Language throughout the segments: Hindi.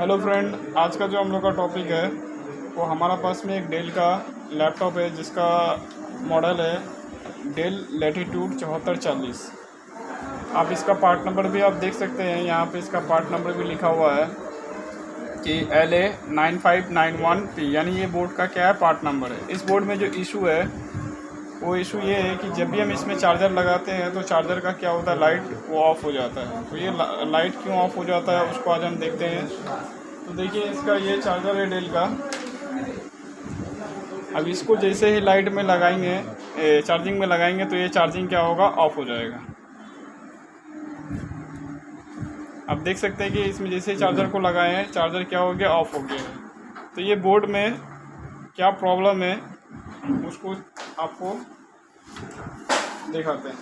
हेलो फ्रेंड, आज का जो हम लोग का टॉपिक है वो हमारा पास में एक डेल का लैपटॉप है जिसका मॉडल है डेल लैटिट्यूड 7440। आप इसका पार्ट नंबर भी आप देख सकते हैं, यहाँ पे इसका पार्ट नंबर भी लिखा हुआ है कि LA9591P, यानी ये बोर्ड का क्या है, पार्ट नंबर है। इस बोर्ड में जो इशू है वो इशू ये है कि जब भी हम इसमें चार्जर लगाते हैं तो चार्जर का क्या होता है, लाइट वो ऑफ हो जाता है। तो ये लाइट क्यों ऑफ हो जाता है उसको आज हम देखते हैं। तो देखिए, इसका ये चार्जर है डेल का। अब इसको जैसे ही लाइट में लगाएंगे, चार्जिंग में लगाएंगे, तो ये चार्जिंग क्या होगा, ऑफ हो जाएगा। अब देख सकते हैं कि इसमें जैसे ही चार्जर को लगाए हैं, चार्जर क्या हो गया, ऑफ हो गया। तो ये बोर्ड में क्या प्रॉब्लम है उसको आपको दिखाते हैं।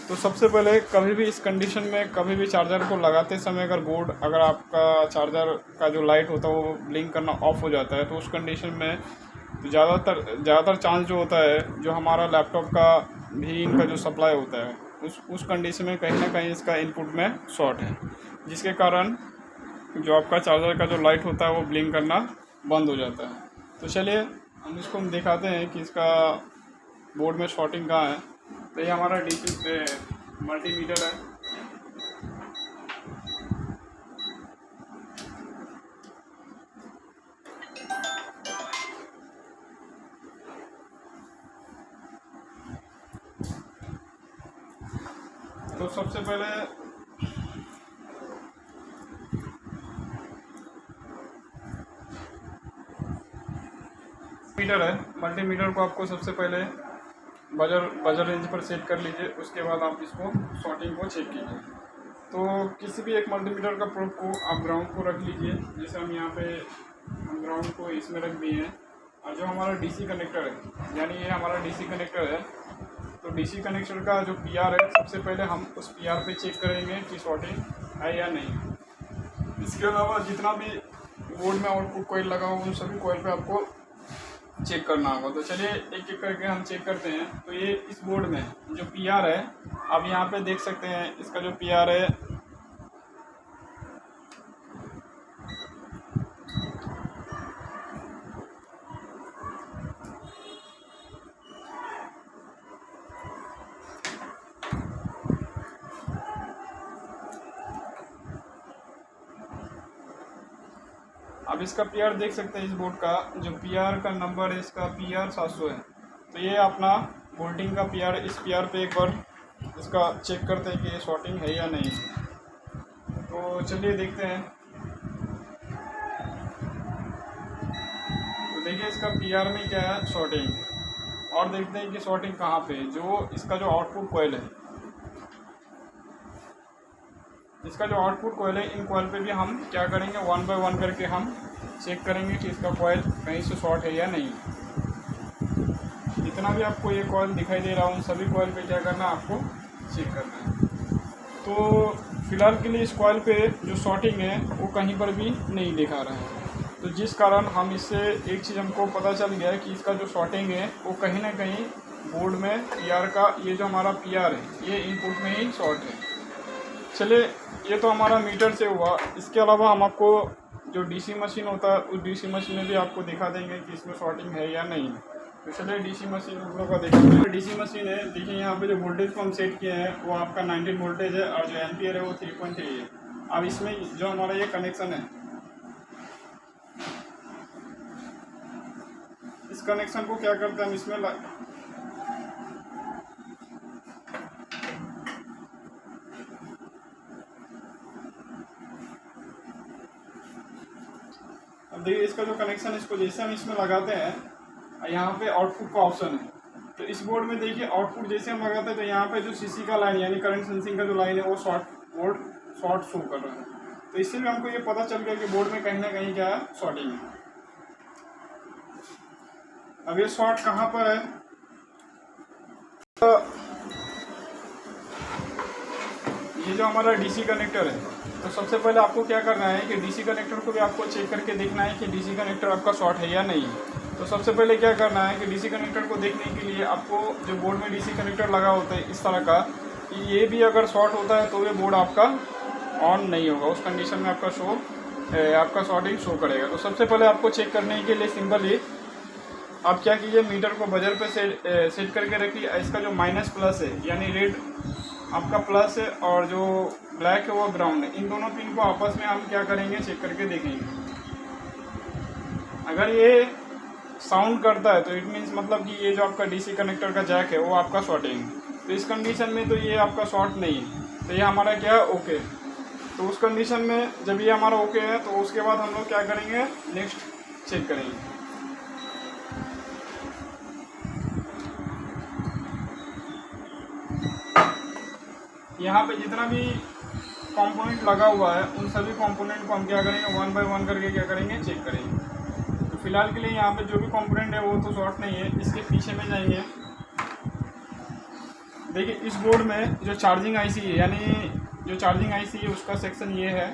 तो सबसे पहले कभी भी इस कंडीशन में, कभी भी चार्जर को लगाते समय अगर आपका चार्जर का जो लाइट होता है वो ब्लिंक करना ऑफ हो जाता है, तो उस कंडीशन में तो ज़्यादातर चांस जो होता है, जो हमारा लैपटॉप का भी इनका जो सप्लाई होता है उस कंडीशन में कहीं ना कहीं इसका इनपुट में शॉर्ट है, जिसके कारण जो आपका चार्जर का जो लाइट होता है वो ब्लिंक करना बंद हो जाता है। तो चलिए हम दिखाते हैं कि इसका बोर्ड में शॉर्टिंग कहाँ है। तो ये हमारा डीसी पे मल्टीमीटर है। तो सबसे पहले मीटर है, मल्टीमीटर को आपको सबसे पहले बजर रेंज पर सेट कर लीजिए। उसके बाद आप इसको शॉर्टिंग को चेक कीजिए। तो किसी भी एक मल्टीमीटर का प्रोब को आप ग्राउंड को रख लीजिए। जैसे हम यहाँ पे ग्राउंड को इसमें रख दिए हैं, और जो हमारा डीसी कनेक्टर है, यानी ये हमारा डीसी कनेक्टर है। तो डीसी कनेक्टर का जो पीआर है, सबसे पहले हम उस पीआर पे चेक करेंगे कि शॉर्टिंग है या नहीं। इसके अलावा जितना भी बोर्ड में आउटपुट कॉइल लगा हो, उन सभी कॉइल पे आपको चेक करना होगा। तो चलिए एक एक करके हम चेक करते हैं। तो ये इस बोर्ड में जो पीआर है, आप यहाँ पे देख सकते हैं, इसका जो पीआर है अब इसका पीआर देख सकते हैं। इस बोर्ड का जो पीआर का नंबर है, इसका पीआर 700 है। तो ये अपना वोल्टिंग का पीआर, इस पीआर पे एक बार इसका चेक करते हैं कि ये शॉर्टिंग है या नहीं। तो चलिए देखते हैं। तो देखिए, इसका पीआर में क्या है, शॉर्टिंग। और देखते हैं कि शॉर्टिंग कहाँ पे है। जो इसका जो आउटपुट कॉइल है, इसका जो आउटपुट कॉइल है, इन कॉइल पे भी हम क्या करेंगे, 1 बाय 1 करके हम चेक करेंगे कि इसका कॉइल कहीं से शॉर्ट है या नहीं। जितना भी आपको ये कॉइल दिखाई दे रहा है, उन सभी कॉइल पे क्या करना है, आपको चेक करना है। तो फिलहाल के लिए इस कॉइल पे जो शॉर्टिंग है वो कहीं पर भी नहीं दिखा रहा है। तो जिस कारण हम इससे एक चीज़ हमको पता चल गया है कि इसका जो शॉर्टिंग है वो कहीं ना कहीं बोर्ड में पीआर का, ये जो हमारा पीआर है, ये इनपुट में ही शॉर्ट है। चलिए, ये तो हमारा मीटर से हुआ। इसके अलावा हम आपको जो डीसी मशीन होता है, उस डीसी मशीन में भी आपको दिखा देंगे कि इसमें शॉर्टिंग है या नहीं। तो चलिए डीसी मशीन हम लोग का देखेंगे। डीसी मशीन है, देखिए यहाँ पे जो वोल्टेज को हम सेट किए हैं वो आपका 19 वोल्टेज है, और जो एम्पियर है वो 3.3 है। अब इसमें जो हमारा ये कनेक्शन है, इस कनेक्शन को क्या करते हैं हम इसमें अब देखिए, इसका जो कनेक्शन, इसको जैसे हम इसमें लगाते हैं, यहाँ पे आउटपुट का ऑप्शन है। तो इस बोर्ड में देखिए, आउटपुट जैसे हम लगाते हैं तो यहाँ पे जो सीसी का लाइन, यानी करंट सेंसिंग का जो लाइन है, वो शॉर्ट शो कर रहा है। तो इससे भी हमको ये पता चल गया कि बोर्ड में कहीं ना कहीं क्या है, शॉर्टिंग है। अब ये शॉर्ट कहाँ पर है, तो ये जो हमारा डीसी कनेक्टर है, तो सबसे पहले आपको क्या करना है कि डीसी कनेक्टर को भी आपको चेक करके देखना है कि डीसी कनेक्टर आपका शॉर्ट है या नहीं। तो सबसे पहले क्या करना है कि डीसी कनेक्टर को देखने के लिए आपको जो बोर्ड में डीसी कनेक्टर लगा होता है इस तरह का, ये भी अगर शॉर्ट होता है तो ये बोर्ड आपका ऑन नहीं होगा, उस कंडीशन में आपका शो आपका शॉर्टिंग शो करेगा। तो सबसे पहले आपको चेक करने के लिए सिंपली आप क्या कीजिए, मीटर को बजर पे सेट करके रखिए। इसका जो माइनस प्लस है यानी रेड आपका प्लस है और जो ब्लैक है वो ग्राउंड है, इन दोनों पिन को आपस में हम क्या करेंगे, चेक करके देखेंगे। अगर ये साउंड करता है तो इट मीन्स मतलब कि ये जो आपका डीसी कनेक्टर का जैक है वो आपका शॉर्टिंग है। तो इस कंडीशन में तो ये आपका शॉर्ट नहीं है, तो ये हमारा क्या है, ओके। तो उस कंडीशन में जब ये हमारा ओके है तो उसके बाद हम लोग क्या करेंगे, नेक्स्ट चेक करेंगे। यहाँ पे जितना भी कंपोनेंट लगा हुआ है उन सभी कंपोनेंट को हम क्या करेंगे, वन बाय वन करके क्या करेंगे, चेक करेंगे। तो फिलहाल के लिए यहाँ पे जो भी कंपोनेंट है वो तो शॉर्ट नहीं है। इसके पीछे में जाएंगे, देखिए इस बोर्ड में जो चार्जिंग आईसी है यानी जो चार्जिंग आईसी है उसका सेक्शन ये है।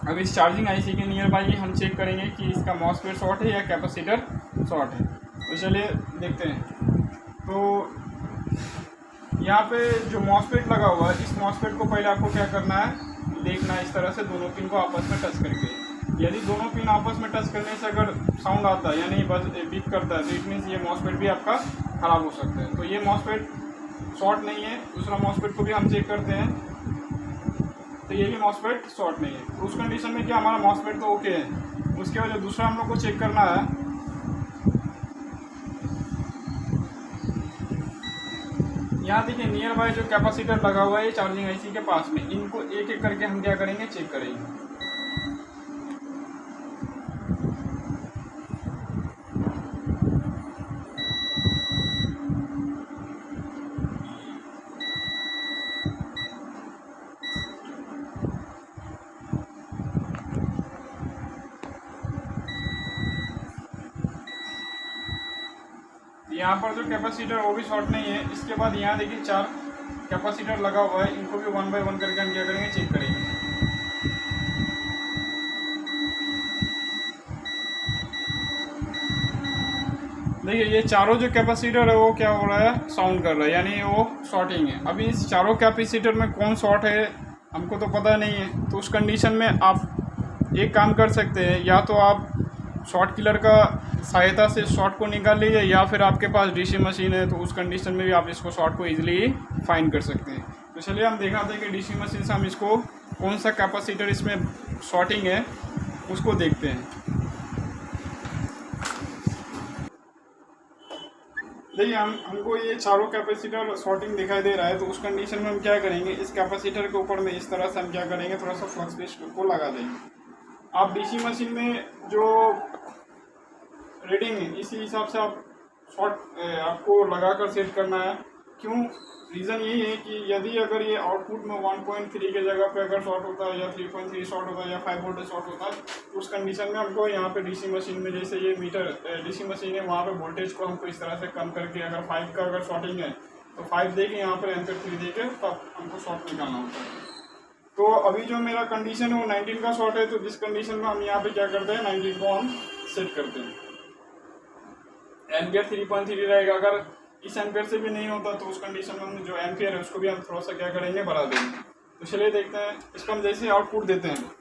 अब इस चार्जिंग आईसी के नियर बाई हम चेक करेंगे कि इसका मॉसफेट शॉर्ट है या कैपेसिटर शॉर्ट है। तो चलिए देखते हैं। तो यहाँ पे जो मॉसफेट लगा हुआ है, इस मॉसफेट को पहले आपको क्या करना है, देखना है इस तरह से दोनों पिन को आपस में टच करके। यदि दोनों पिन आपस में टच करने से अगर साउंड आता है यानी बस बीप करता है तो इट मीन्स ये मॉसफेट भी आपका ख़राब हो सकता है। तो ये मॉसफेट शॉर्ट नहीं है। दूसरा मॉसफेट को भी हम चेक करते हैं, तो ये भी मॉसफेट शॉर्ट नहीं है। तो उस कंडीशन में क्या हमारा मॉसफेट तो ओके है। उसके बाद जो दूसरा हम लोग को चेक करना है, यहाँ देखिए नियर बाय जो कैपेसिटर लगा हुआ है चार्जिंग आईसी के पास में, इनको एक एक करके हम क्या करेंगे, चेक करेंगे। यहाँ पर जो कैपेसिटर वो भी शॉर्ट नहीं है। इसके बाद यहाँ देखिए 4 कैपेसिटर लगा हुआ है, इनको भी वन बाय वन करके हम क्या करेंगे, चेक करेंगे। देखिए ये चारों जो कैपेसिटर है वो क्या हो रहा है, साउंड कर रहा है यानी वो शॉर्टिंग है। अभी इस चारों कैपेसिटर में कौन शॉर्ट है हमको तो पता नहीं है। तो उस कंडीशन में आप एक काम कर सकते हैं, या तो आप शॉर्ट किलर का सहायता से शॉर्ट को निकाल लीजिए, या फिर आपके पास डीसी मशीन है तो उस कंडीशन में भी आप इसको शॉर्ट को इजीली फाइंड कर सकते हैं। तो चलिए हम दिखाते हैं कि डीसी मशीन से हम इसको कौन सा कैपेसिटर इसमें शॉर्टिंग है उसको देखते हैं। देखिए हमको ये चारों कैपेसिटर शॉर्टिंग दिखाई दे रहा है। तो उस कंडीशन में हम क्या करेंगे, इस कैपेसिटर के ऊपर में इस तरह से हम क्या करेंगे, थोड़ा सा फ्लक्स पेस्ट को लगा देंगे। आप डीसी मशीन में जो रीडिंग है इसी हिसाब से आप शॉर्ट आपको लगाकर सेट करना है। क्यों, रीज़न यही है कि यदि अगर ये आउटपुट में 1.3 के जगह पे अगर शॉर्ट होता है या 3.3 शॉर्ट होता है या 5 वोल्ट शॉर्ट होता है, तो उस कंडीशन में हमको यहाँ पे डीसी मशीन में, जैसे ये मीटर डीसी मशीन है, वहाँ पे वोल्टेज को हमको इस तरह से कम करके, अगर 5 का अगर शॉर्टिंग है तो 5 देके यहाँ पर एम्पीयर 3 देके तब हमको शॉर्ट निकालना होता है। तो अभी जो मेरा कंडीशन है वो 19 का शॉर्ट है। तो जिस कंडीशन में हम यहाँ पे क्या करते हैं, 19 को हम सेट करते हैं। एम्पियर 3.3 रहेगा। अगर इस एम्पियर से भी नहीं होता तो उस कंडीशन में हम जो एम्पियर है उसको भी हम थोड़ा सा क्या करेंगे, बढ़ा देंगे। तो चलिए देखते हैं इसको हम जैसे आउटपुट देते हैं।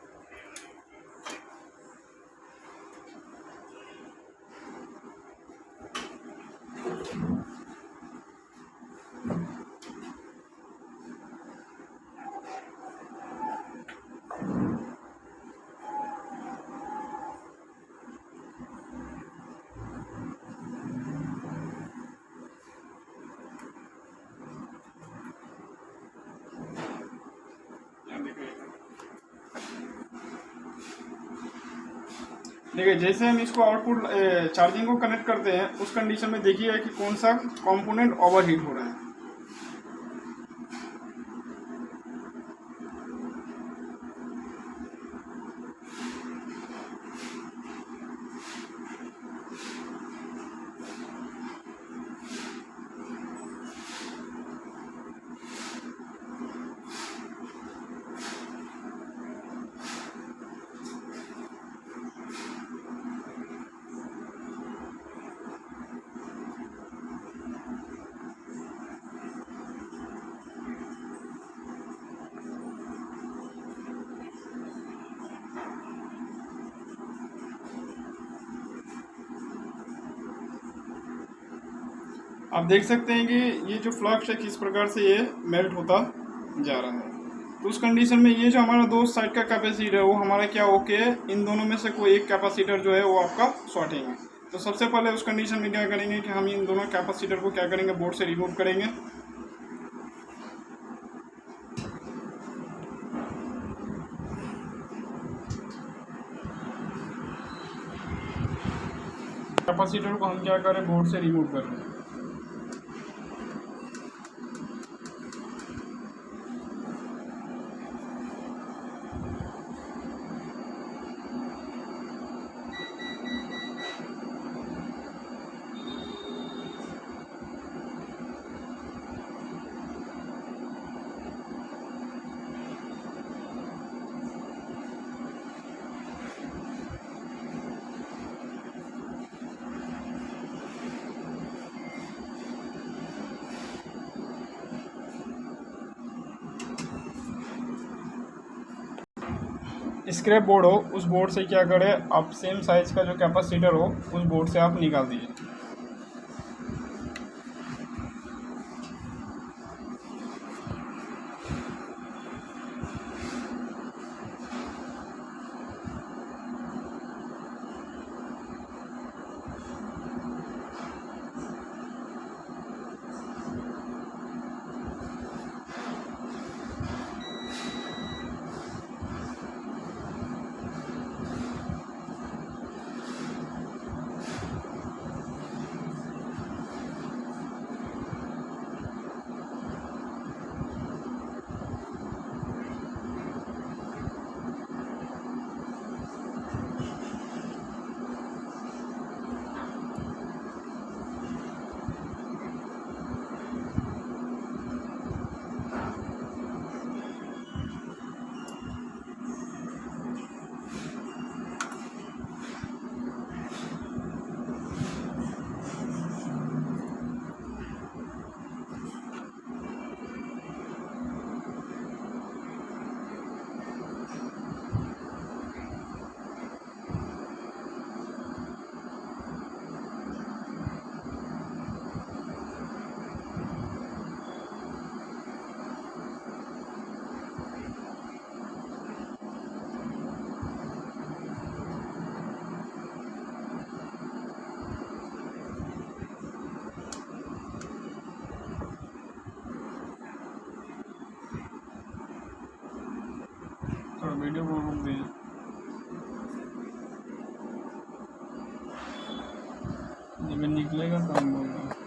देखिए जैसे हम इसको आउटपुट चार्जिंग को कनेक्ट करते हैं उस कंडीशन में देखिए कि कौन सा कंपोनेंट ओवरहीट हो रहा है। आप देख सकते हैं कि ये जो फ्लक्स है किस प्रकार से ये मेल्ट होता जा रहा है। तो उस कंडीशन में ये जो हमारा दो साइड का कैपेसिटर है वो हमारा क्या ओके है, इन दोनों में से कोई एक कैपेसिटर जो है वो आपका शॉर्टिंग है। तो सबसे पहले उस कंडीशन में क्या करेंगे कि हम इन दोनों कैपेसिटर को क्या करेंगे, बोर्ड से रिमूव करेंगे। कैपेसिटर को हम क्या करें, बोर्ड से रिमूव कर लें। स्क्रैप बोर्ड हो, उस बोर्ड से क्या करें आप, सेम साइज का जो कैपेसिटर हो उस बोर्ड से आप निकाल दीजिए। थोड़ा वीडियो को रोक दीजिए। जब निकलेगा तो हम बोलेंगे।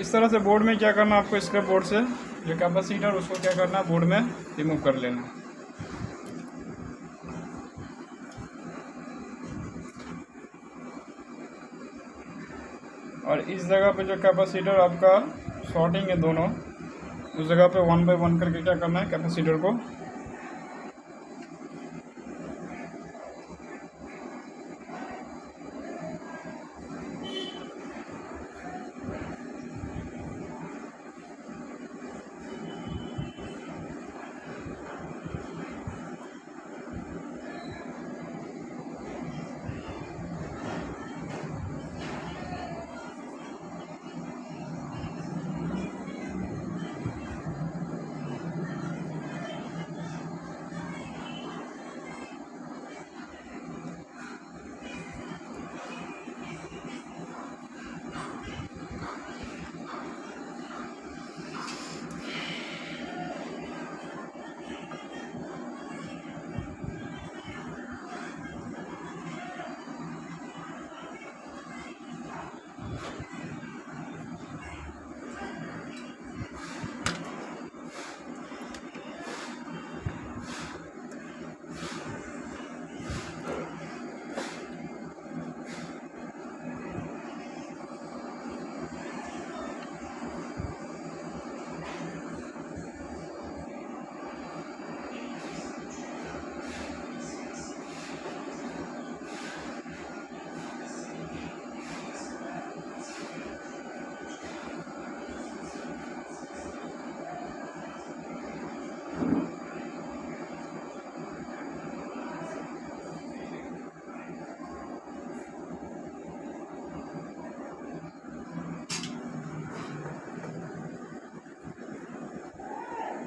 इस तरह से बोर्ड में क्या करना आपको, स्क्रैप बोर्ड से जो कैपेसिटर उसको क्या करना, बोर्ड में रिमूव कर लेना। और इस जगह पे जो कैपेसिटर आपका शॉर्टिंग है दोनों, उस जगह पे 1 बाय 1 करके क्या करना है, कैपेसिटर को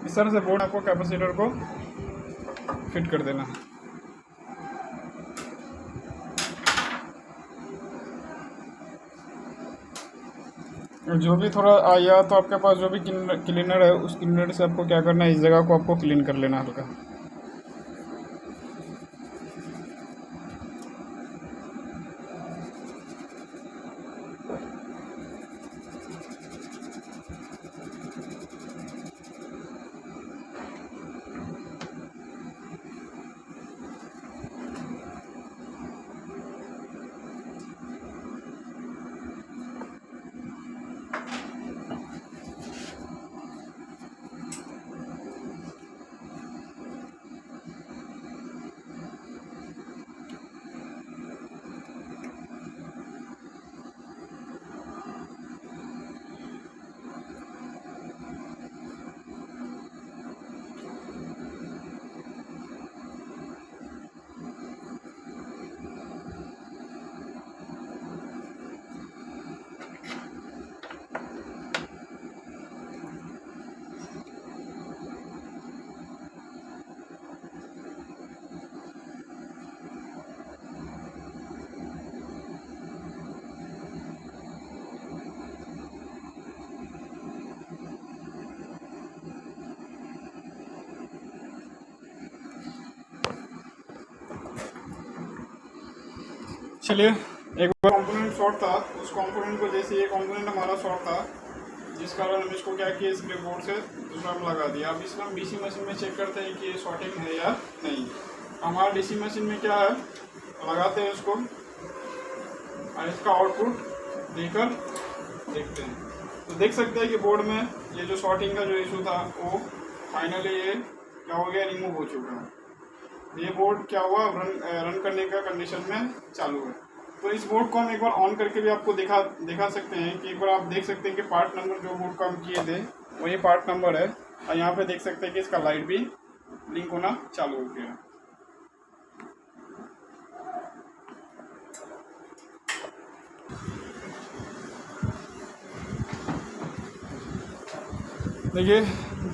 इस तरह से बोर्ड आपको कैपेसिटर को फिट कर देना है। जो भी थोड़ा आया तो आपके पास जो भी क्लीनर है उस क्लीनर से आपको क्या करना है, इस जगह को आपको क्लीन कर लेना हल्का। चलिए, एक बार कंपोनेंट शॉर्ट था, उस कंपोनेंट को जैसे ये कंपोनेंट हमारा शॉर्ट था, जिस कारण हम इसको क्या किया, स्प्रे बोर्ड से दूसरा हम लगा दिया। अब इसमें हम डीसी मशीन में चेक करते हैं कि ये शॉर्टिंग है या नहीं। हमारा डीसी मशीन में क्या है, लगाते हैं इसको और इसका आउटपुट देकर देखते हैं। तो देख सकते हैं कि बोर्ड में ये जो शॉर्टिंग का जो इशू था वो फाइनली ये क्या हो गया, रिमूव हो चुका है। ये बोर्ड क्या हुआ, रन करने का कंडीशन में चालू है। तो इस बोर्ड को हम एक बार ऑन करके भी आपको दिखा सकते हैं कि एक बार आप देख सकते हैं कि पार्ट नंबर जो बोर्ड का हम किए थे वही पार्ट नंबर है, और यहाँ पे देख सकते हैं कि इसका लाइट भी ब्लिंक होना चालू हो गया। देखिए,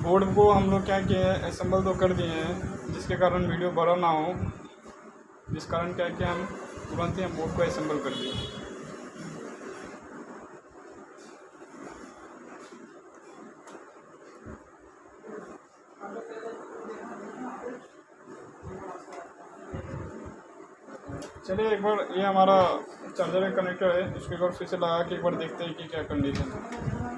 बोर्ड को हम लोग क्या किए हैं, असेंबल तो कर दिए हैं, जिसके कारण वीडियो बड़ा ना हो, जिस कारण क्या कि हम तुरंत ही बोर्ड को असेंबल कर दिए। चलिए, एक बार ये हमारा चार्जर का कनेक्टर है, इसको एक बार फिर से लगा के एक बार देखते हैं कि क्या कंडीशन है।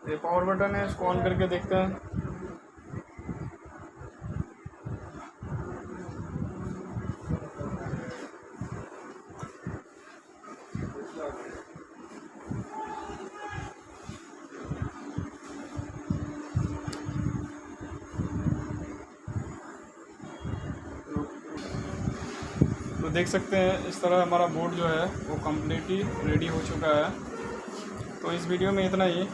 ये पावर बटन है, इसको ऑन करके देखते हैं। तो देख सकते हैं इस तरह हमारा बोर्ड जो है वो कम्प्लीटली रेडी हो चुका है। तो इस वीडियो में इतना ही,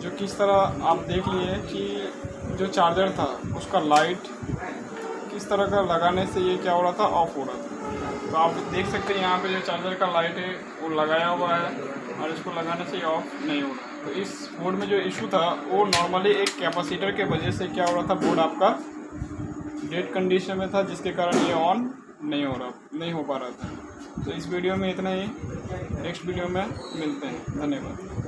जो किस तरह आप देख लिए कि जो चार्जर था उसका लाइट किस तरह का लगाने से ये क्या हो रहा था, ऑफ हो रहा था। तो आप देख सकते हैं यहाँ पे जो चार्जर का लाइट है वो लगाया हुआ है और इसको लगाने से ये ऑफ नहीं हो रहा। तो इस बोर्ड में जो इशू था वो नॉर्मली एक कैपेसिटर के वजह से क्या हो रहा था, बोर्ड आपका डेड कंडीशन में था, जिसके कारण ये ऑन नहीं हो पा रहा था। तो इस वीडियो में इतना ही, नेक्स्ट वीडियो में मिलते हैं। धन्यवाद।